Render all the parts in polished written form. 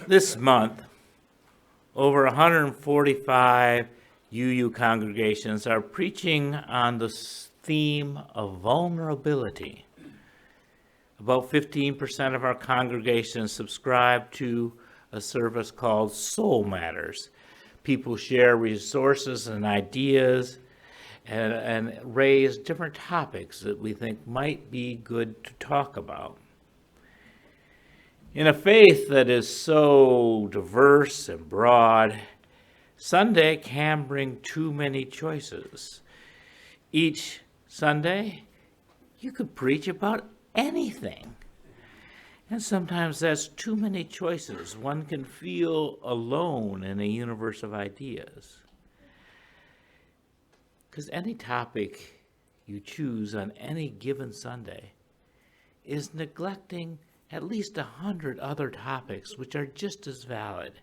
This month, over 145 UU congregations are preaching on the theme of vulnerability. About 15% of our congregations subscribe to a service called Soul Matters. People share resources and ideas and raise different topics that we think might be good to talk about. In a faith that is so diverse and broad, Sunday can bring too many choices. Each Sunday, you could preach about anything. And sometimes that's too many choices. One can feel alone in a universe of ideas. Because any topic you choose on any given Sunday is neglecting at least 100 other topics which are just as valid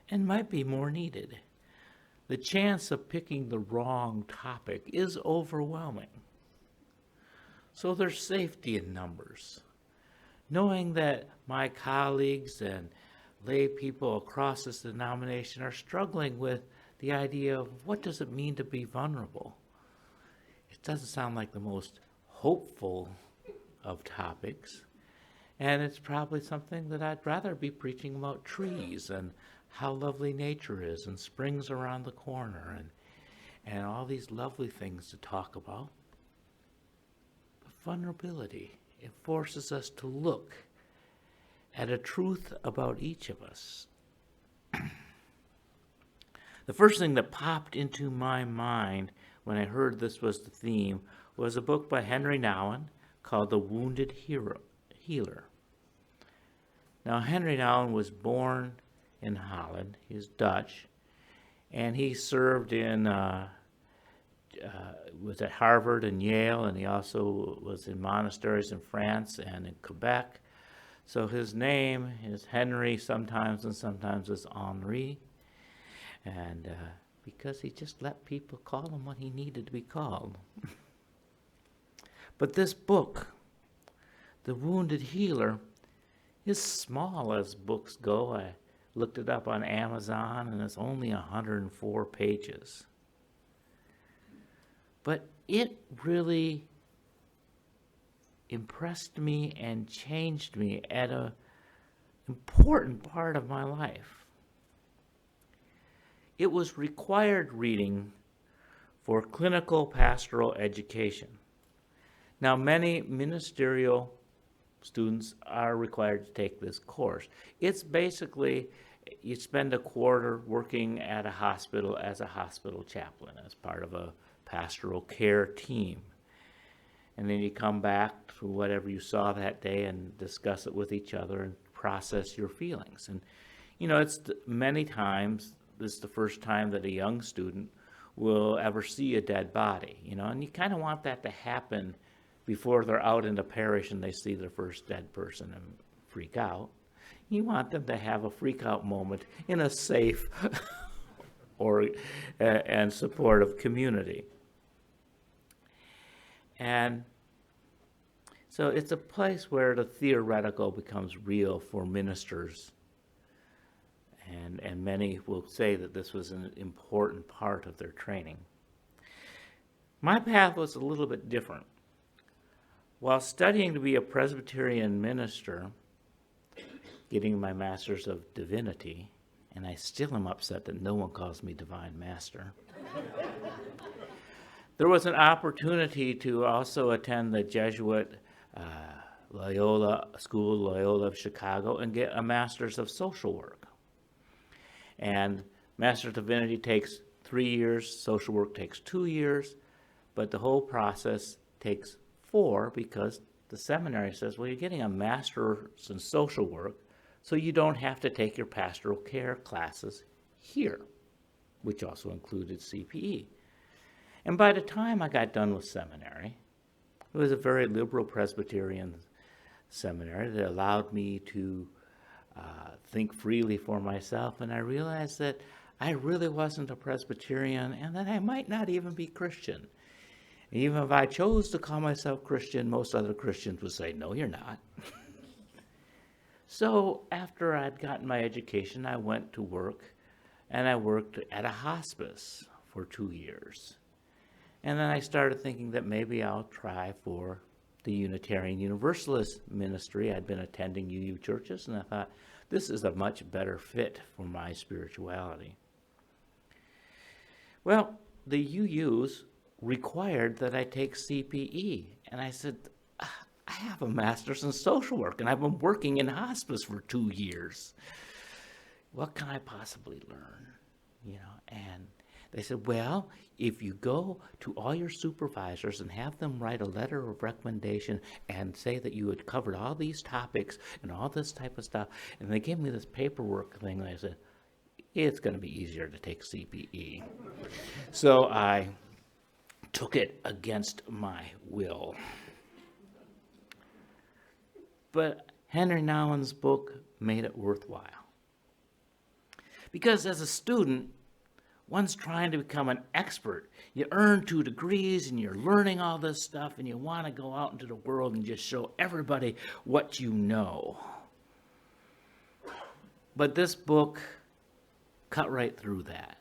and might be more needed. The chance of picking the wrong topic is overwhelming. So there's safety in numbers. Knowing that my colleagues and lay people across this denomination are struggling with the idea of what does it mean to be vulnerable. It doesn't sound like the most hopeful of topics. And it's probably something that I'd rather be preaching about trees and how lovely nature is and springs around the corner and all these lovely things to talk about. But vulnerability, it forces us to look at a truth about each of us. The first thing that popped into my mind when I heard this was the theme was a book by Henri Nouwen called The Wounded Healer. Now, Henri Nouwen was born in Holland. He's Dutch, and he served was at Harvard and Yale, and he also was in monasteries in France and in Quebec. So his name is Henri sometimes, and sometimes it's Henri, and because he just let people call him what he needed to be called. But this book, The Wounded Healer, is small as books go. I looked it up on Amazon, and it's only 104 pages. But it really impressed me and changed me at an important part of my life. It was required reading for clinical pastoral education. Now, many ministerial students are required to take this course. It's basically, you spend a quarter working at a hospital as a hospital chaplain, as part of a pastoral care team. And then you come back to whatever you saw that day and discuss it with each other and process your feelings. And, many times, this is the first time that a young student will ever see a dead body, and you kind of want that to happen before they're out in the parish and they see their first dead person and freak out. You want them to have a freak out moment in a safe and supportive community. And so it's a place where the theoretical becomes real for ministers. And many will say that this was an important part of their training. My path was a little bit different. While studying to be a Presbyterian minister, getting my Master's of Divinity, and I still am upset that no one calls me Divine Master, there was an opportunity to also attend the Jesuit Loyola School, Loyola of Chicago, and get a Master's of Social Work. And Master of Divinity takes 3 years, social work takes 2 years, but the whole process takes 4 because the seminary says, well, you're getting a master's in social work, so you don't have to take your pastoral care classes here, which also included CPE. And by the time I got done with seminary, it was a very liberal Presbyterian seminary that allowed me to think freely for myself, and I realized that I really wasn't a Presbyterian and that I might not even be Christian. Even if I chose to call myself Christian, most other Christians would say, no, you're not. So after I'd gotten my education, I went to work, and I worked at a hospice for 2 years. And then I started thinking that maybe I'll try for the Unitarian Universalist ministry. I'd been attending UU churches, and I thought, this is a much better fit for my spirituality. Well, the UUs required that I take CPE, and I said, I have a master's in social work, and I've been working in hospice for 2 years. What can I possibly learn? And they said, well, if you go to all your supervisors and have them write a letter of recommendation and say that you had covered all these topics and all this type of stuff, and they gave me this paperwork thing, and I said, it's going to be easier to take CPE. So I took it against my will. But Henri Nouwen's book made it worthwhile. Because as a student, one's trying to become an expert. You earn 2 degrees and you're learning all this stuff, and you want to go out into the world and just show everybody what you know. But this book cut right through that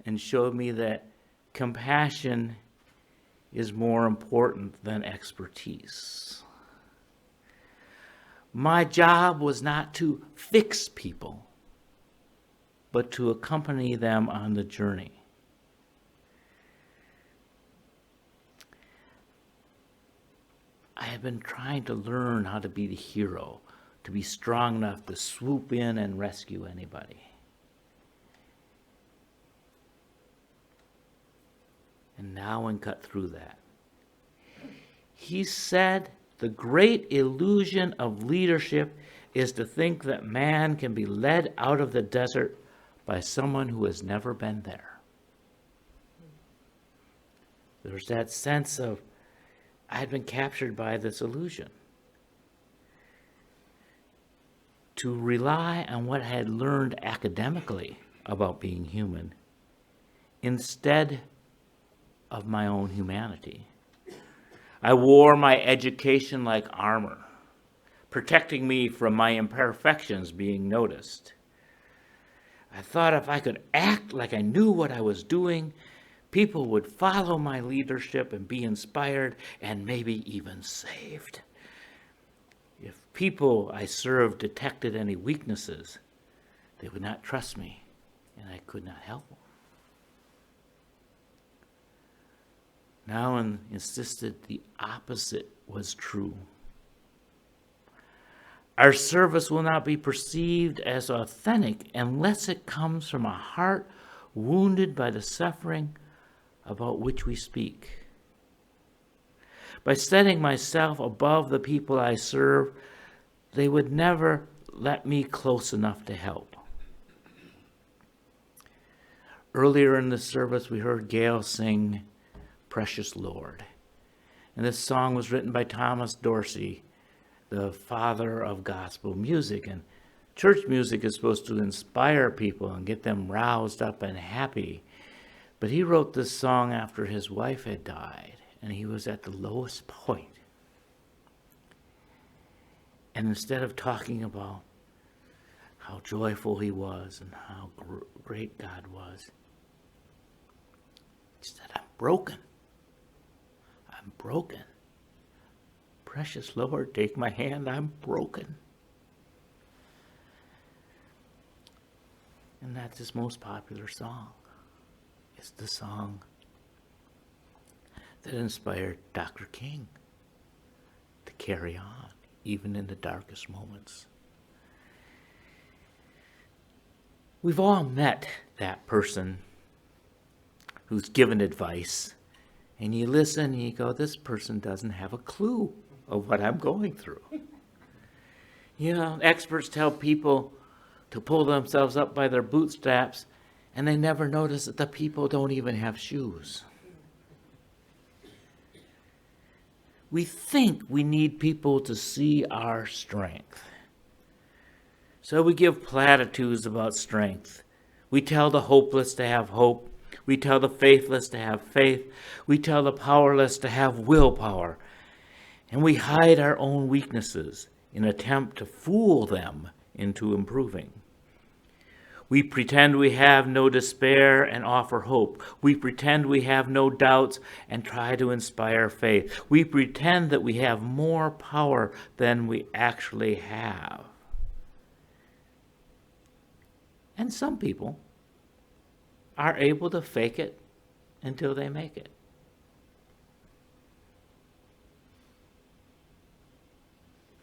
and showed me that compassion is more important than expertise. My job was not to fix people, but to accompany them on the journey. I have been trying to learn how to be the hero, to be strong enough to swoop in and rescue anybody. And Nouwen cut through that. He said, the great illusion of leadership is to think that man can be led out of the desert by someone who has never been there. There's that sense of, I had been captured by this illusion. To rely on what I had learned academically about being human instead of my own humanity. I wore my education like armor, protecting me from my imperfections being noticed. I thought if I could act like I knew what I was doing, people would follow my leadership and be inspired and maybe even saved. If people I served detected any weaknesses, they would not trust me, and I could not help them. Nouwen insisted the opposite was true. Our service will not be perceived as authentic unless it comes from a heart wounded by the suffering about which we speak. By setting myself above the people I serve, they would never let me close enough to help. Earlier in the service, we heard Gail sing Precious Lord. And this song was written by Thomas Dorsey, the father of gospel music. And church music is supposed to inspire people and get them roused up and happy. But he wrote this song after his wife had died, and he was at the lowest point. And instead of talking about how joyful he was and how great God was, he said, I'm broken. I'm broken. Precious Lord, take my hand, I'm broken. And that's his most popular song. It's the song that inspired Dr. King to carry on, even in the darkest moments. We've all met that person who's given advice, and you listen and you go, this person doesn't have a clue of what I'm going through. Experts tell people to pull themselves up by their bootstraps, and they never notice that the people don't even have shoes. We think we need people to see our strength. So we give platitudes about strength. We tell the hopeless to have hope. We tell the faithless to have faith. We tell the powerless to have willpower. And we hide our own weaknesses in an attempt to fool them into improving. We pretend we have no despair and offer hope. We pretend we have no doubts and try to inspire faith. We pretend that we have more power than we actually have. And some people are able to fake it until they make it.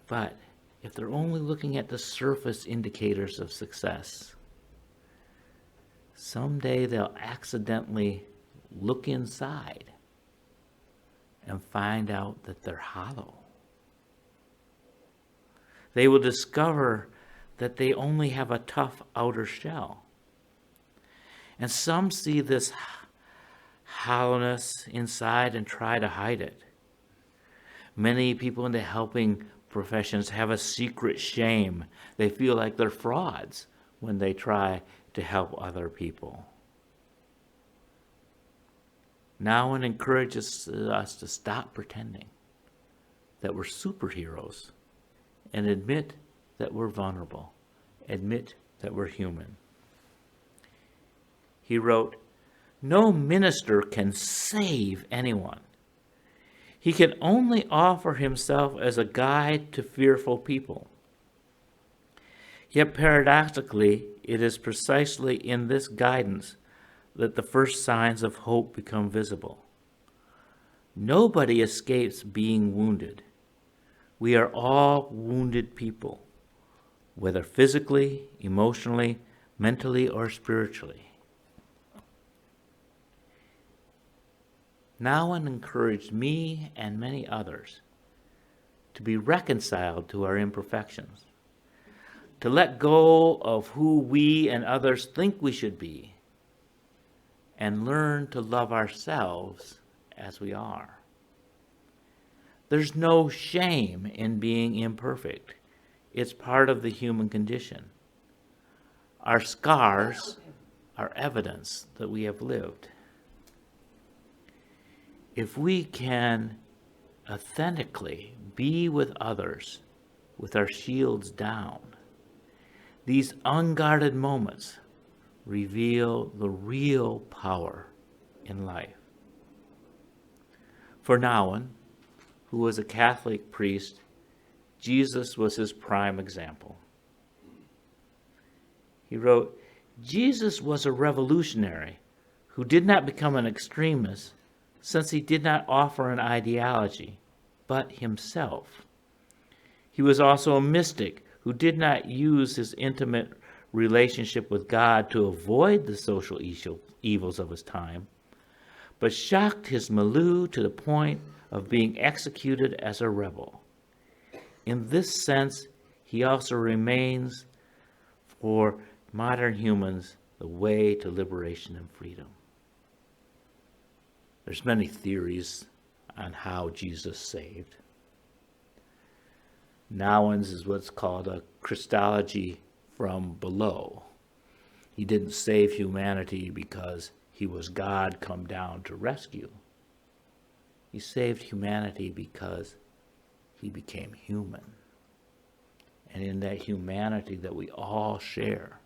But if they're only looking at the surface indicators of success, someday they'll accidentally look inside and find out that they're hollow. They will discover that they only have a tough outer shell. And some see this hollowness inside and try to hide it. Many people in the helping professions have a secret shame. They feel like they're frauds when they try to help other people. Nouwen encourages us to stop pretending that we're superheroes and admit that we're vulnerable, admit that we're human. He wrote, "No minister can save anyone. He can only offer himself as a guide to fearful people. Yet paradoxically, it is precisely in this guidance that the first signs of hope become visible. Nobody escapes being wounded. We are all wounded people, whether physically, emotionally, mentally, or spiritually." Nouwen encouraged me and many others to be reconciled to our imperfections, to let go of who we and others think we should be, and learn to love ourselves as we are. There's no shame in being imperfect. It's part of the human condition. Our scars are evidence that we have lived. If we can authentically be with others with our shields down, these unguarded moments reveal the real power in life. For Nouwen, who was a Catholic priest, Jesus was his prime example. He wrote, "Jesus was a revolutionary who did not become an extremist, since he did not offer an ideology, but himself. He was also a mystic who did not use his intimate relationship with God to avoid the social evils of his time, but shocked his milieu to the point of being executed as a rebel. In this sense, he also remains, for modern humans, the way to liberation and freedom." There's many theories on how Jesus saved. Nouwen's is what's called a Christology from below. He didn't save humanity because he was God come down to rescue. He saved humanity because he became human. And in that humanity that we all share,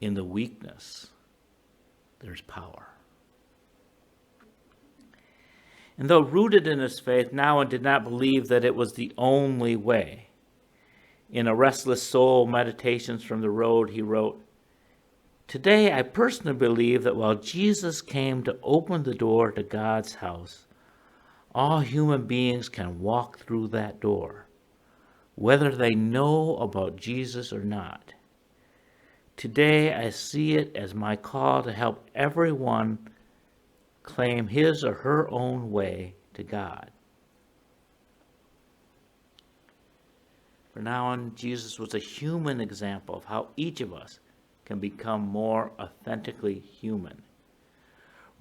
in the weakness, there's power. And though rooted in his faith, Nouwen did not believe that it was the only way. In A Restless Soul, Meditations from the Road, he wrote, "Today I personally believe that while Jesus came to open the door to God's house, all human beings can walk through that door, whether they know about Jesus or not. Today I see it as my call to help everyone claim his or her own way to God." For Nouwen, Jesus was a human example of how each of us can become more authentically human.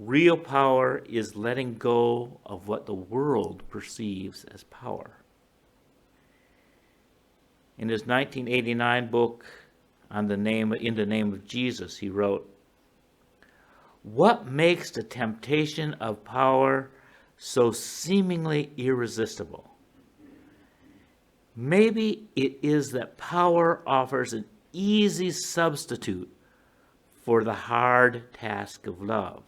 Real power is letting go of what the world perceives as power. In his 1989 book, In the Name of Jesus, he wrote, "What makes the temptation of power so seemingly irresistible? Maybe it is that power offers an easy substitute for the hard task of love.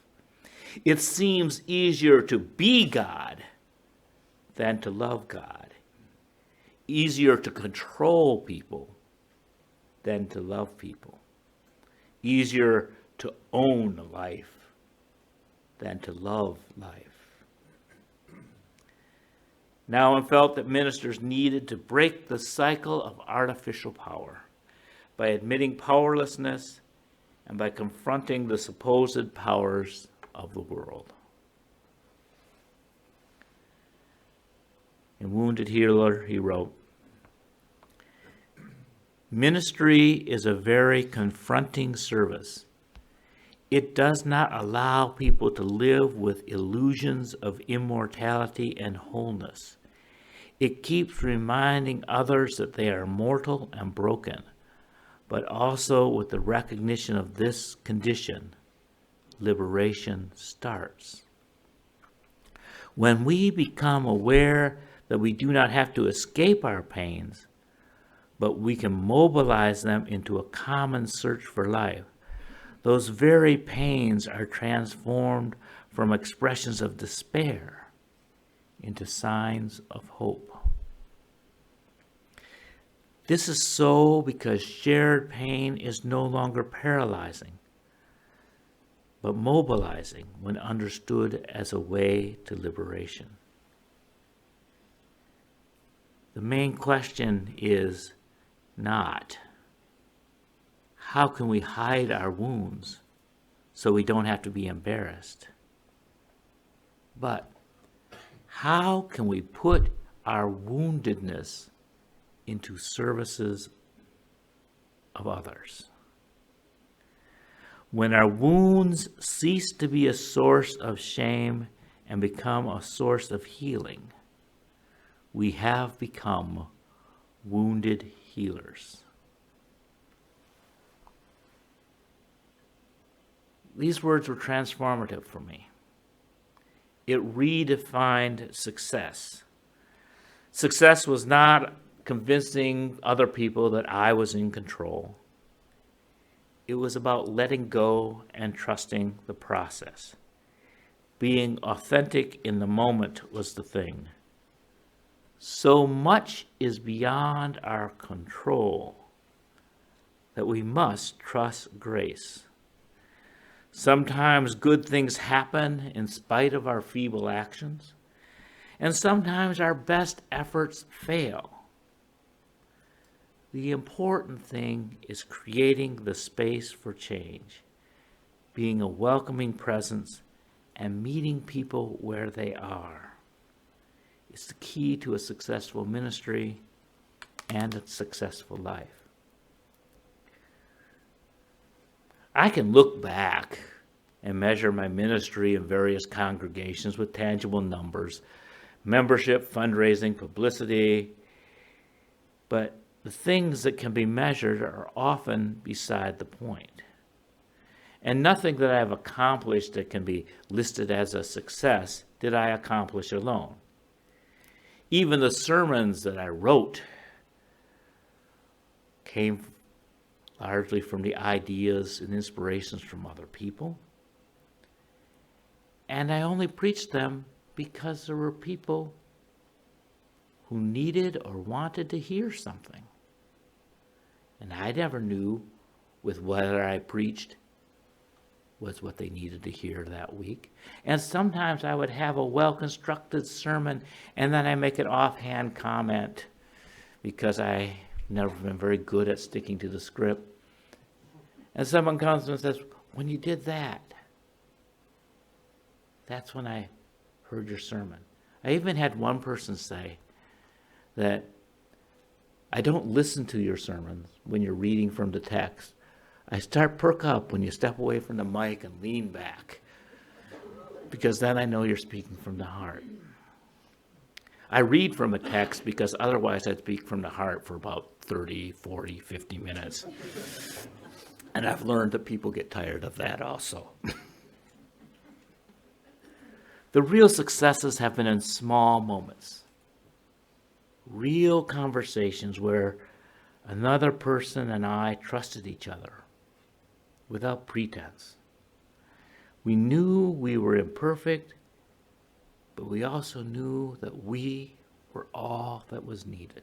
It seems easier to be God than to love God, easier to control people than to love people, easier to own life than to love life. Nouwen felt that ministers needed to break the cycle of artificial power by admitting powerlessness and by confronting the supposed powers of the world. In Wounded Healer, he wrote, "Ministry is a very confronting service. It does not allow people to live with illusions of immortality and wholeness. It keeps reminding others that they are mortal and broken, but also with the recognition of this condition, liberation starts. When we become aware that we do not have to escape our pains, but we can mobilize them into a common search for life, those very pains are transformed from expressions of despair into signs of hope. This is so because shared pain is no longer paralyzing, but mobilizing when understood as a way to liberation. The main question is not, how can we hide our wounds so we don't have to be embarrassed? But how can we put our woundedness into services of others? When our wounds cease to be a source of shame and become a source of healing, we have become wounded healers. These words were transformative for me. It redefined success. Success was not convincing other people that I was in control. It was about letting go and trusting the process. Being authentic in the moment was the thing. So much is beyond our control that we must trust grace. Sometimes good things happen in spite of our feeble actions, and sometimes our best efforts fail. The important thing is creating the space for change, being a welcoming presence, and meeting people where they are. It's the key to a successful ministry and a successful life. I can look back and measure my ministry in various congregations with tangible numbers, membership, fundraising, publicity, but the things that can be measured are often beside the point. And nothing that I have accomplished that can be listed as a success did I accomplish alone. Even the sermons that I wrote came largely from the ideas and inspirations from other people. And I only preached them because there were people who needed or wanted to hear something. And I never knew with whether I preached was what they needed to hear that week. And sometimes I would have a well-constructed sermon and then I make an offhand comment because I never been very good at sticking to the script. And someone comes and says, when you did that, that's when I heard your sermon. I even had one person say that I don't listen to your sermons when you're reading from the text. I start perk up when you step away from the mic and lean back, because then I know you're speaking from the heart. I read from a text because otherwise I'd speak from the heart for about 30, 40, 50 minutes. And I've learned that people get tired of that also. The real successes have been in small moments. real conversations where another person and I trusted each other without pretense. We knew we were imperfect, but we also knew that we were all that was needed.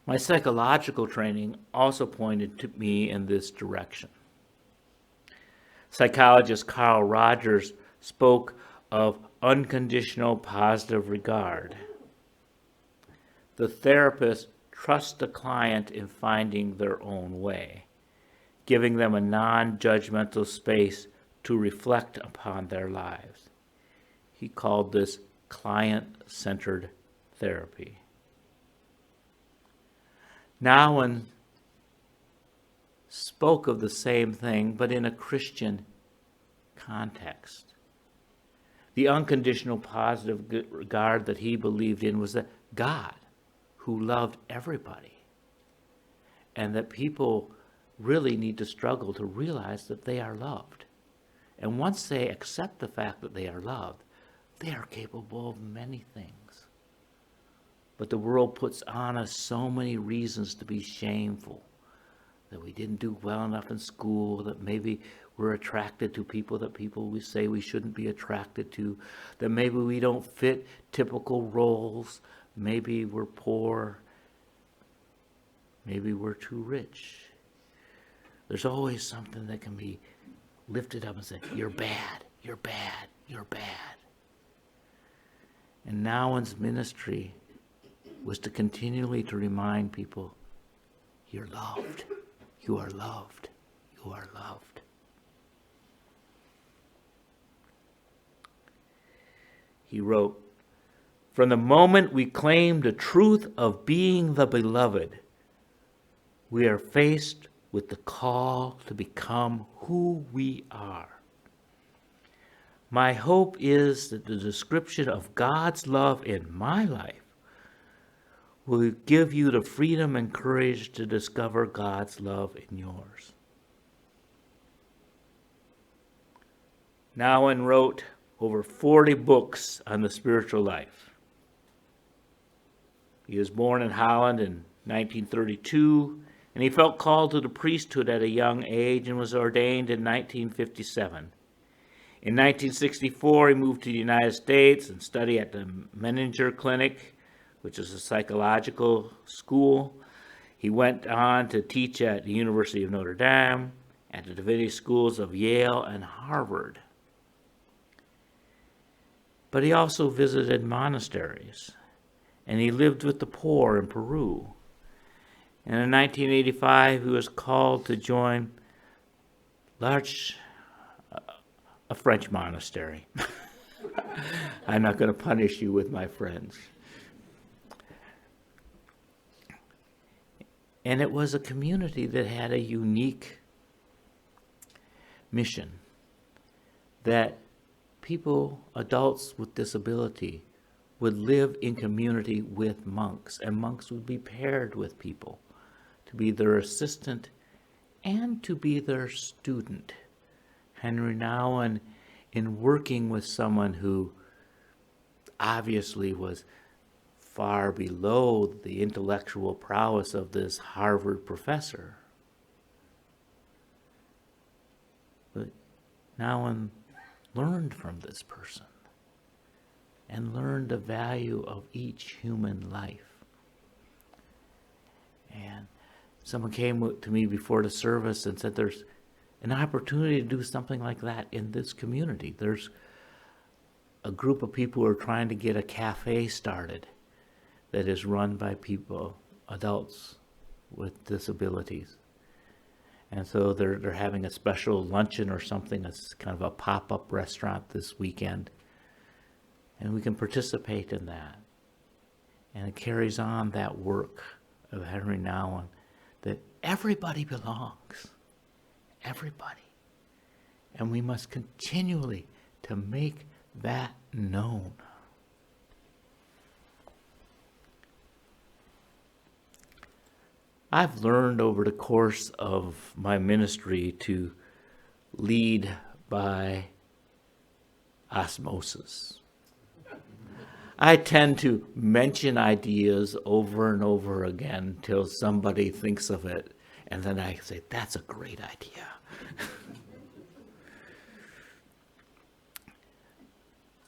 My psychological training also pointed to me in this direction. Psychologist Carl Rogers spoke of unconditional positive regard. The therapist trusts the client in finding their own way, giving them a non-judgmental space to reflect upon their lives. He called this client-centered therapy. Nouwen spoke of the same thing, but in a Christian context. The unconditional positive regard that he believed in was that God, who loved everybody, and that people really need to struggle to realize that they are loved. And once they accept the fact that they are loved, they are capable of many things. But the world puts on us so many reasons to be shameful, that we didn't do well enough in school, that maybe we're attracted to people that people we say we shouldn't be attracted to, that maybe we don't fit typical roles, maybe we're poor, maybe we're too rich. There's always something that can be lifted up and said, you're bad, you're bad, you're bad. And Nouwen's ministry was to continually to remind people, you're loved, you are loved, you are loved. He wrote, from the moment we claim the truth of being the beloved, we are faced with the call to become who we are. My hope is that the description of God's love in my life will give you the freedom and courage to discover God's love in yours. Nouwen wrote over 40 books on the spiritual life. He was born in Holland in 1932, and he felt called to the priesthood at a young age and was ordained in 1957. In 1964, he moved to the United States and studied at the Menninger Clinic, which is a psychological school. He went on to teach at the University of Notre Dame, at the divinity schools of Yale and Harvard. But he also visited monasteries, and he lived with the poor in Peru. And in 1985, he was called to join a French monastery. I'm not going to punish you with my friends. And it was a community that had a unique mission, that people, adults with disability, would live in community with monks, and monks would be paired with people to be their assistant and to be their student. Henri Nouwen, in working with someone who obviously was far below the intellectual prowess of this Harvard professor, but Nouwen learned from this person and learned the value of each human life. And someone came to me before the service and said there's an opportunity to do something like that in this community. There's a group of people who are trying to get a cafe started that is run by people, adults with disabilities. And so they're having a special luncheon or something. It's kind of a pop-up restaurant this weekend. And we can participate in that. And it carries on that work of Henri Nouwen, that everybody belongs. Everybody. And we must continually to make that known. I've learned over the course of my ministry to lead by osmosis. I tend to mention ideas over and over again till somebody thinks of it, and then I say, that's a great idea.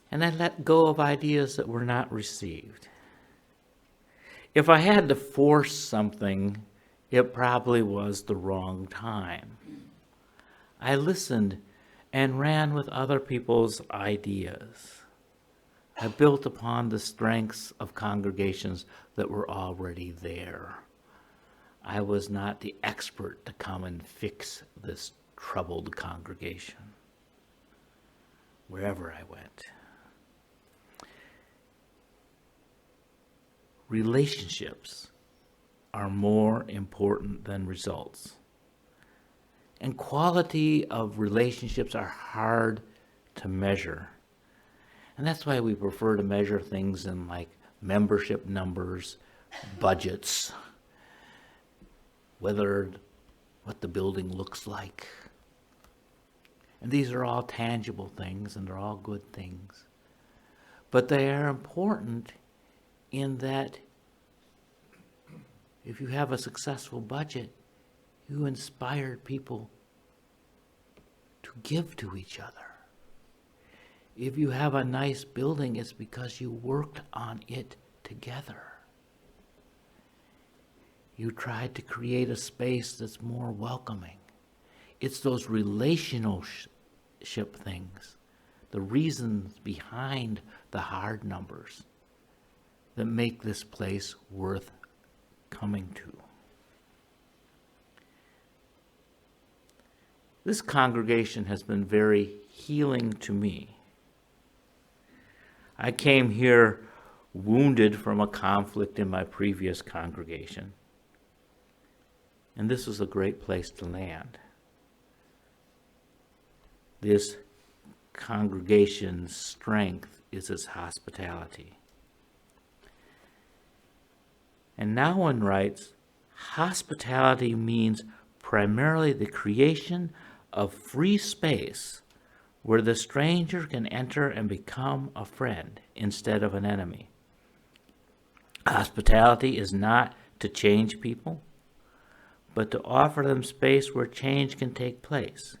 And I let go of ideas that were not received. If I had to force something, it probably was the wrong time. I listened and ran with other people's ideas. I built upon the strengths of congregations that were already there. I was not the expert to come and fix this troubled congregation, wherever I went. Relationships are more important than results. And quality of relationships are hard to measure. And that's why we prefer to measure things in like membership numbers, budgets, what the building looks like. And these are all tangible things, and they're all good things. But they are important in that if you have a successful budget, you inspired people to give to each other. If you have a nice building, it's because you worked on it together. You tried to create a space that's more welcoming. It's those relationship things, the reasons behind the hard numbers that make this place worth coming to. This congregation has been very healing to me. I came here wounded from a conflict in my previous congregation, and this was a great place to land. This congregation's strength is its hospitality. And Nouwen writes, hospitality means primarily the creation of free space where the stranger can enter and become a friend instead of an enemy. Hospitality is not to change people, but to offer them space where change can take place.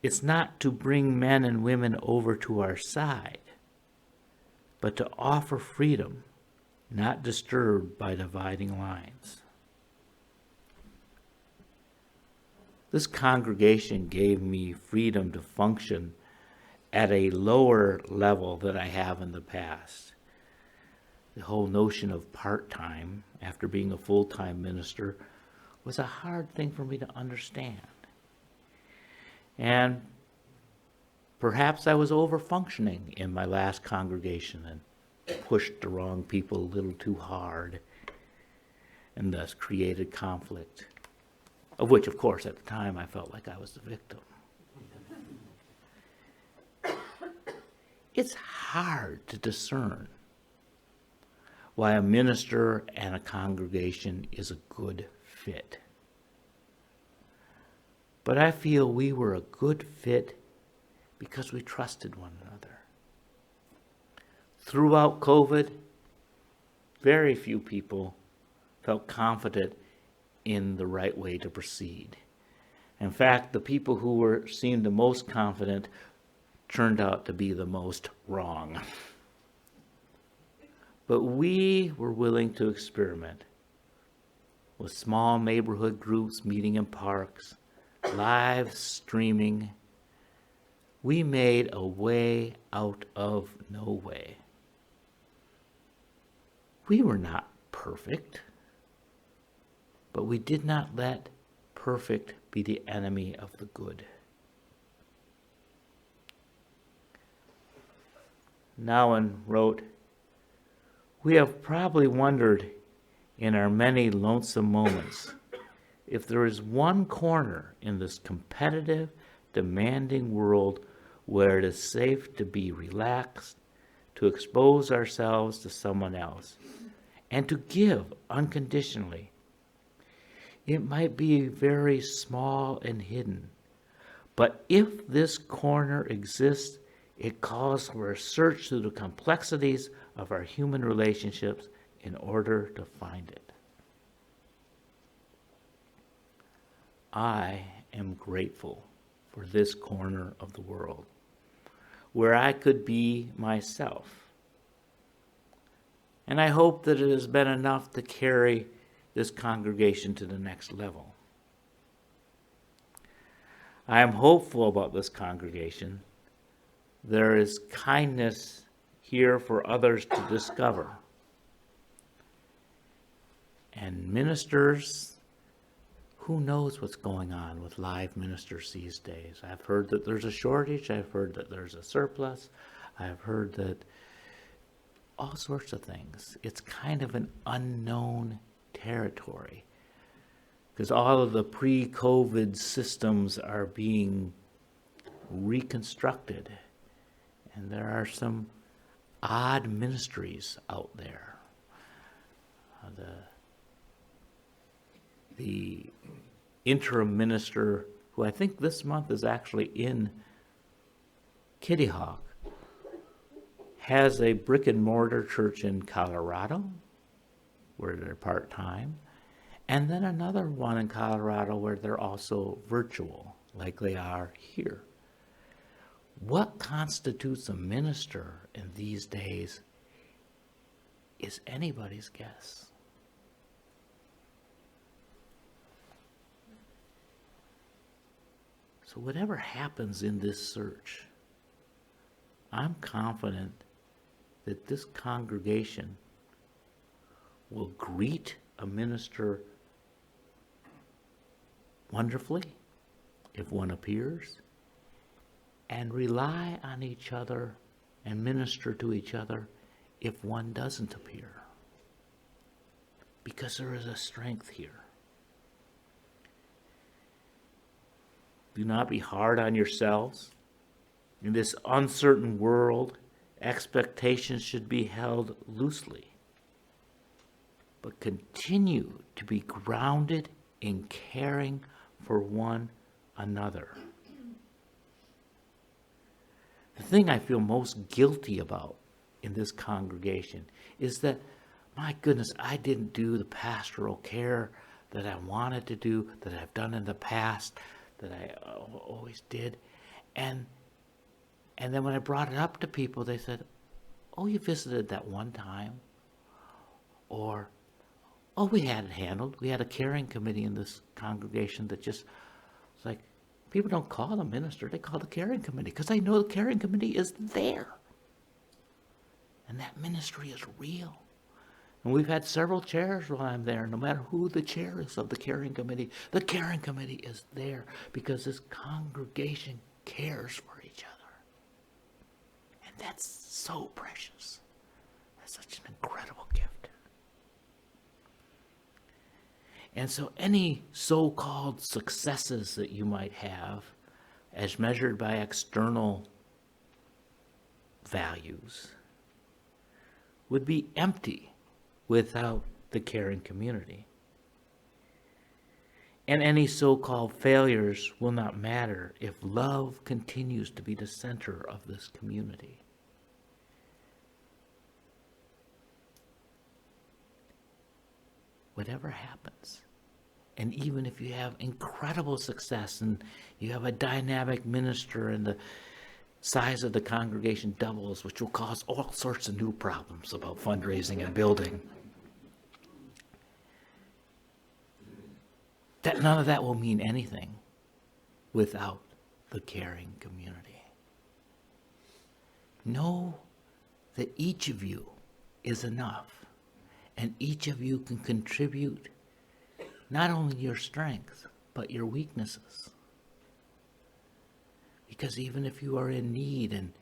It's not to bring men and women over to our side, but to offer freedom, not disturbed by dividing lines. This congregation gave me freedom to function at a lower level than I have in the past. The whole notion of part-time after being a full-time minister was a hard thing for me to understand. And perhaps I was over-functioning in my last congregation and pushed the wrong people a little too hard and thus created conflict, of which, of course, at the time I felt like I was the victim. It's hard to discern why a minister and a congregation is a good fit. But I feel we were a good fit because we trusted one another. Throughout COVID, very few people felt confident in the right way to proceed. In fact, the people who seemed the most confident turned out to be the most wrong. But we were willing to experiment with small neighborhood groups meeting in parks, live streaming. We made a way out of no way. We were not perfect, but we did not let perfect be the enemy of the good. Nouwen wrote, "We have probably wondered in our many lonesome moments if there is one corner in this competitive, demanding world where it is safe to be relaxed, to expose ourselves to someone else, and to give unconditionally. It might be very small and hidden, but if this corner exists, It calls for a search through the complexities of our human relationships in order to find it. I am grateful for this corner of the world where I could be myself. And I hope that it has been enough to carry this congregation to the next level. I am hopeful about this congregation. There is kindness here for others to discover. And ministers, who knows what's going on with live ministers these days? I've heard that there's a shortage. I've heard that there's a surplus. I've heard that all sorts of things. It's kind of an unknown territory because all of the pre-COVID systems are being reconstructed, and there are some odd ministries out there. The interim minister, who I think this month is actually in Kitty Hawk, has a brick and mortar church in Colorado where they're part-time, and then another one in Colorado where they're also virtual, like they are here. What constitutes a minister in these days is anybody's guess. So whatever happens in this search, I'm confident that this congregation will greet a minister wonderfully if one appears, and rely on each other and minister to each other if one doesn't appear. Because there is a strength here. Do not be hard on yourselves. In this uncertain world, expectations should be held loosely, but continue to be grounded in caring for one another. The thing I feel most guilty about in this congregation is that, my goodness, I didn't do the pastoral care that I wanted to do, that I've done in the past, that I always did. And then when I brought it up to people, they said, oh, you visited that one time. Or, oh, we had it handled. We had a caring committee in this congregation that just, it's like, people don't call the minister, they call the caring committee because they know the caring committee is there. And that ministry is real. And we've had several chairs while I'm there. No matter who the chair is of the caring committee is there because this congregation cares for each other. And that's so precious. That's such an incredible gift. And so any so-called successes that you might have as measured by external values would be empty without the caring community. And any so-called failures will not matter if love continues to be the center of this community. Whatever happens, and even if you have incredible success and you have a dynamic minister and the size of the congregation doubles, which will cause all sorts of new problems about fundraising and building, that none of that will mean anything without the caring community. Know that each of you is enough, and each of you can contribute not only your strengths, but your weaknesses. Because even if you are in need and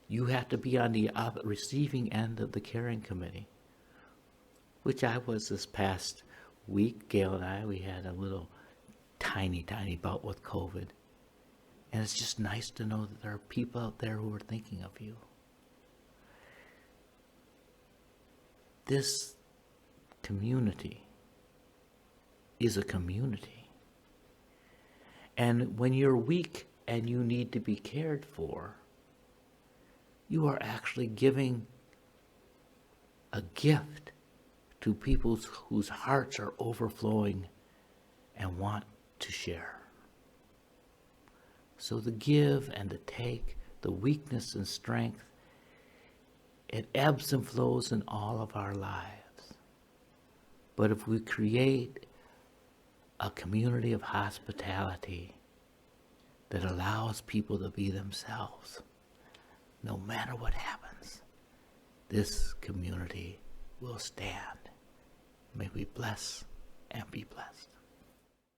you have to be on the receiving end of the caring committee, which I was this past week, Gail and I, we had a little tiny bout with COVID. And it's just nice to know that there are people out there who are thinking of you. This community is a community. And when you're weak and you need to be cared for, you are actually giving a gift to people whose hearts are overflowing and want to share. So the give and the take, the weakness and strength, it ebbs and flows in all of our lives. But if we create a community of hospitality that allows people to be themselves, no matter what happens, this community will stand. May we bless and be blessed.